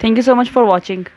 Thank you so much for watching.